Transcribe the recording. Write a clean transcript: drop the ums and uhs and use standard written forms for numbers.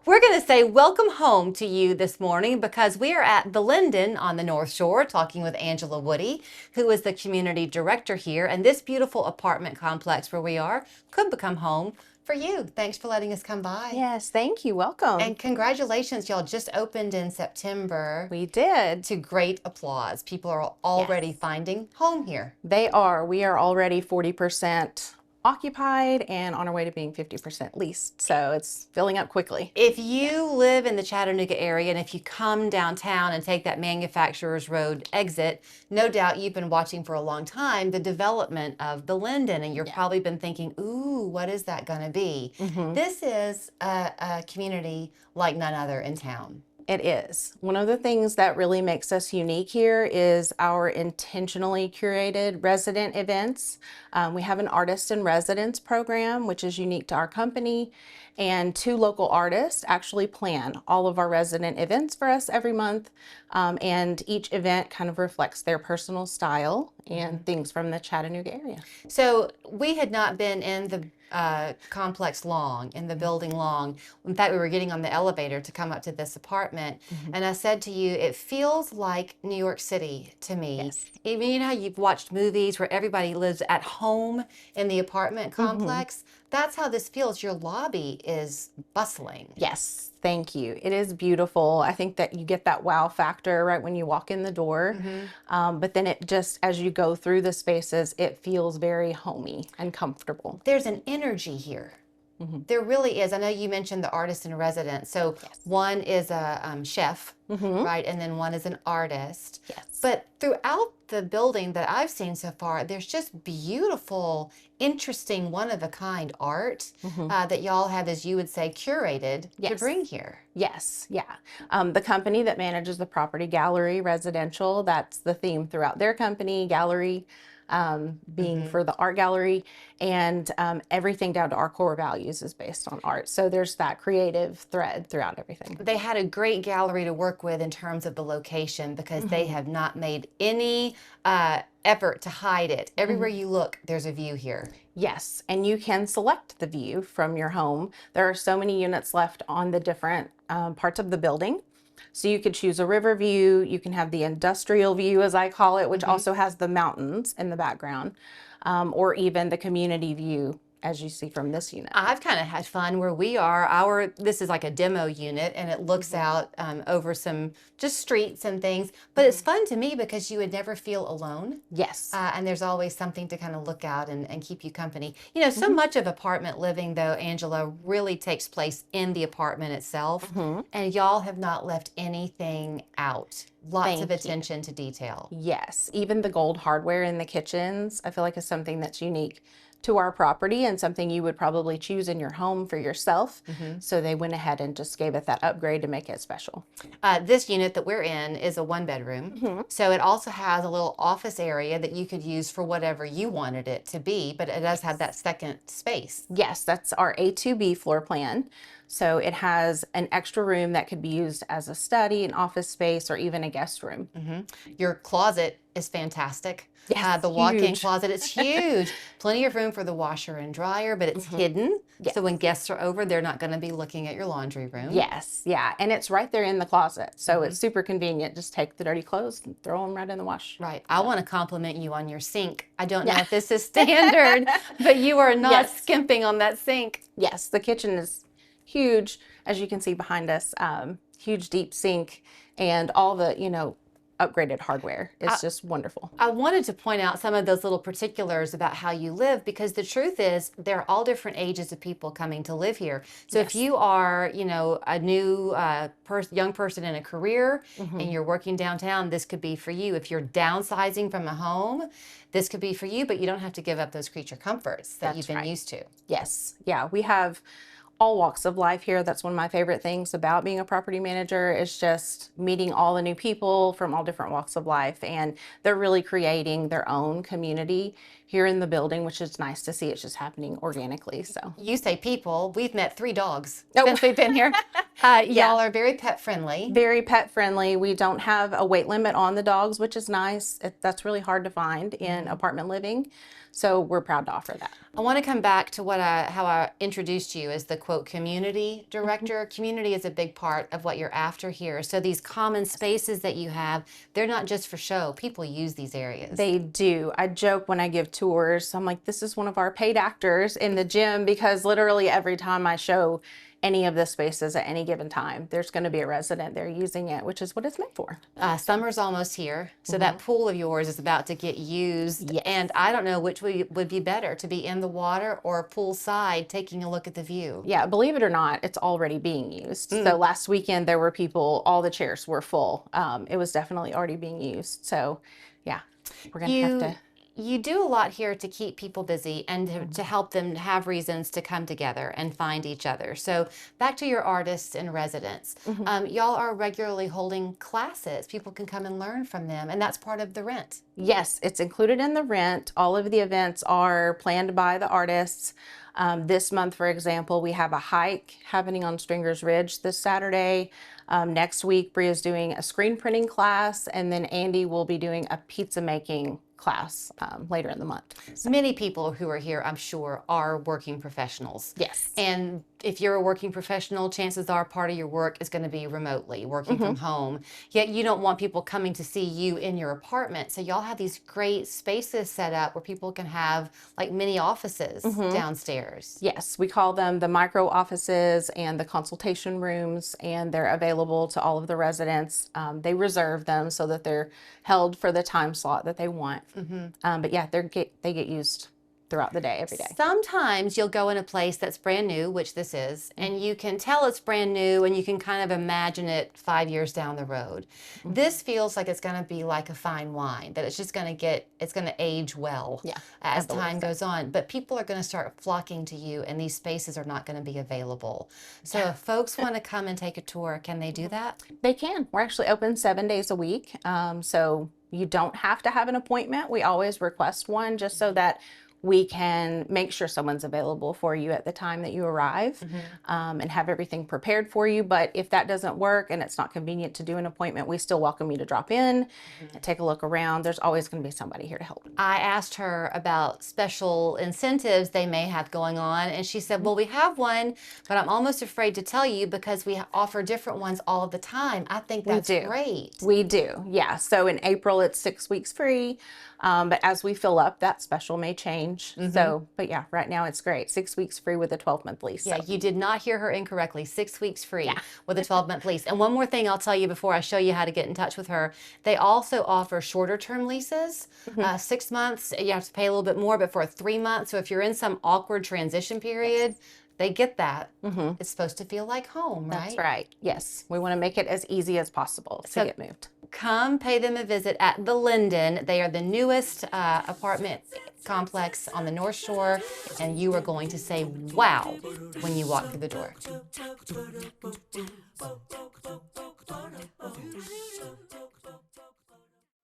We're going to say welcome home to you this morning because we are at the Linden on the North Shore talking with Angela Woody, who is the community director here. And this beautiful apartment complex where we are could become home for you. Thanks for letting us come by. Yes, thank you. Welcome. And congratulations, y'all just opened in September. We did. To great applause. People are already finding home here. They are. We are already 40% occupied and on our way to being 50% leased. So it's filling up quickly. If you live in the Chattanooga area and if you come downtown and take that Manufacturers Road exit, no doubt you've been watching for a long time the development of the Linden, and you've probably been thinking, ooh, what is that going to be? This is a community like none other in town. It is. One of the things that really makes us unique here is our intentionally curated resident events. We have an artist in residence program, which is unique to our company, and 2 local artists actually plan all of our resident events for us every month. And each event kind of reflects their personal style and things from the Chattanooga area. So we had not been in the complex long, in the building long. In fact, we were getting on the elevator to come up to this apartment, and I said to you, it feels like New York City to me. Yes. Even, you know how you've watched movies where everybody lives at home in the apartment complex? That's how this feels. Your lobby is bustling. Yes, thank you. It is beautiful. I think that you get that wow factor right when you walk in the door. But then it just, as you go through the spaces, it feels very homey and comfortable. There's an energy here. There really is. I know you mentioned the artist in residence. So one is a chef, right? And then one is an artist. Yes. But throughout the building that I've seen so far, there's just beautiful, interesting, one-of-a-kind art that y'all have, as you would say, curated to bring here. Yes, yeah. The company that manages the property, Gallery Residential, that's the theme throughout their company, gallery being for the art gallery, and everything down to our core values is based on art. So there's that creative thread throughout everything. They had a great gallery to work with in terms of the location because they have not made any effort to hide it. Everywhere you look, there's a view here. Yes, and you can select the view from your home. There are so many units left on the different parts of the building. So you could choose a river view, you can have the industrial view, as I call it, which also has the mountains in the background, or even the community view, as you see from this unit. I've kind of had fun where we are. This is like a demo unit, and it looks out over some just streets and things. But it's fun to me because you would never feel alone. Yes. And there's always something to kind of look out and keep you company. You know, so much of apartment living, though, Angela, really takes place in the apartment itself. And y'all have not left anything out. Lots of attention to detail. Yes. Even the gold hardware in the kitchens, I feel like is something that's unique to our property and something you would probably choose in your home for yourself. So they went ahead and just gave it that upgrade to make it special. This unit that we're in is a 1-bedroom. So it also has a little office area that you could use for whatever you wanted it to be, but it does have that second space. Yes, that's our A2B floor plan. So it has an extra room that could be used as a study, an office space, or even a guest room. Your closet is fantastic. Yes, the walk-in huge. closet is huge. Plenty of room for the washer and dryer, but it's hidden. Yes. So when guests are over, they're not going to be looking at your laundry room. Yes, yeah, and it's right there in the closet. So it's super convenient. Just take the dirty clothes and throw them right in the wash. Right. I want to compliment you on your sink. I don't know if this is standard, but you are not skimping on that sink. Yes, the kitchen is huge, as you can see behind us. Huge deep sink and all the, upgraded hardware. It's just wonderful. I wanted to point out some of those little particulars about how you live because the truth is there are all different ages of people coming to live here. So if you are, a new young person in a career and you're working downtown, this could be for you. If you're downsizing from a home, this could be for you, but you don't have to give up those creature comforts that you've been used to. Yes. Yeah, we have all walks of life here. That's one of my favorite things about being a property manager is just meeting all the new people from all different walks of life. And they're really creating their own community here in the building, which is nice to see. It's just happening organically. So you say people, we've met 3 dogs since we've been here. Y'all are very pet friendly. Very pet friendly. We don't have a weight limit on the dogs, which is nice. That's really hard to find in apartment living. So we're proud to offer that. I want to come back to how I introduced you as the quote community director. Community is a big part of what you're after here. So these common spaces that you have, they're not just for show. People use these areas. They do. I joke when I give tours, I'm like, this is one of our paid actors in the gym, because literally every time I show any of the spaces at any given time, there's going to be a resident there using it, which is what it's meant for. Summer's almost here, so that pool of yours is about to get used. Yes. And I don't know which would be better, to be in the water or poolside taking a look at the view. Yeah, believe it or not, it's already being used. So last weekend there were people, all the chairs were full. It was definitely already being used. So yeah, we're going to have to. You do a lot here to keep people busy and to help them have reasons to come together and find each other. So back to your artists and residents. Y'all are regularly holding classes. People can come and learn from them, and that's part of the rent. Yes, it's included in the rent. All of the events are planned by the artists. This month, for example, we have a hike happening on Stringer's Ridge this Saturday. Next week, Bria's doing a screen printing class, and then Andy will be doing a pizza making class later in the month. Many people who are here, I'm sure, are working professionals. Yes. And if you're a working professional, chances are part of your work is going to be remotely, working from home. Yet you don't want people coming to see you in your apartment. So y'all have these great spaces set up where people can have like mini offices downstairs. Yes, we call them the micro offices and the consultation rooms, and they're available to all of the residents. They reserve them so that they're held for the time slot that they want. But yeah, they get used throughout the day, every day. Sometimes you'll go in a place that's brand new, which this is, and you can tell it's brand new and you can kind of imagine it 5 years down the road. This feels like it's going to be like a fine wine, that it's just going to it's going to age well as time goes on. But people are going to start flocking to you, and these spaces are not going to be available. So if folks want to come and take a tour, can they do that? They can. We're actually open 7 days a week. So you don't have to have an appointment. We always request one just so that we can make sure someone's available for you at the time that you arrive, and have everything prepared for you. But if that doesn't work and it's not convenient to do an appointment, we still welcome you to drop in and take a look around. There's always going to be somebody here to help. I asked her about special incentives they may have going on, and she said, well, we have one, but I'm almost afraid to tell you because we offer different ones all of the time. I think that's great. We do, yeah. So in April, it's 6 weeks free. But as we fill up, that special may change. So, but yeah, right now it's great. 6 weeks free with a 12-month lease. Yeah, you did not hear her incorrectly. 6 weeks free with a 12-month lease. And one more thing I'll tell you before I show you how to get in touch with her. They also offer shorter term leases, 6 months. You have to pay a little bit more, but for 3 months. So if you're in some awkward transition period, they get that. It's supposed to feel like home, right? That's right. Yes. We want to make it as easy as possible to get moved. Come pay them a visit at the Linden. They are the newest apartment complex on the North Shore, and you are going to say, wow, when you walk through the door.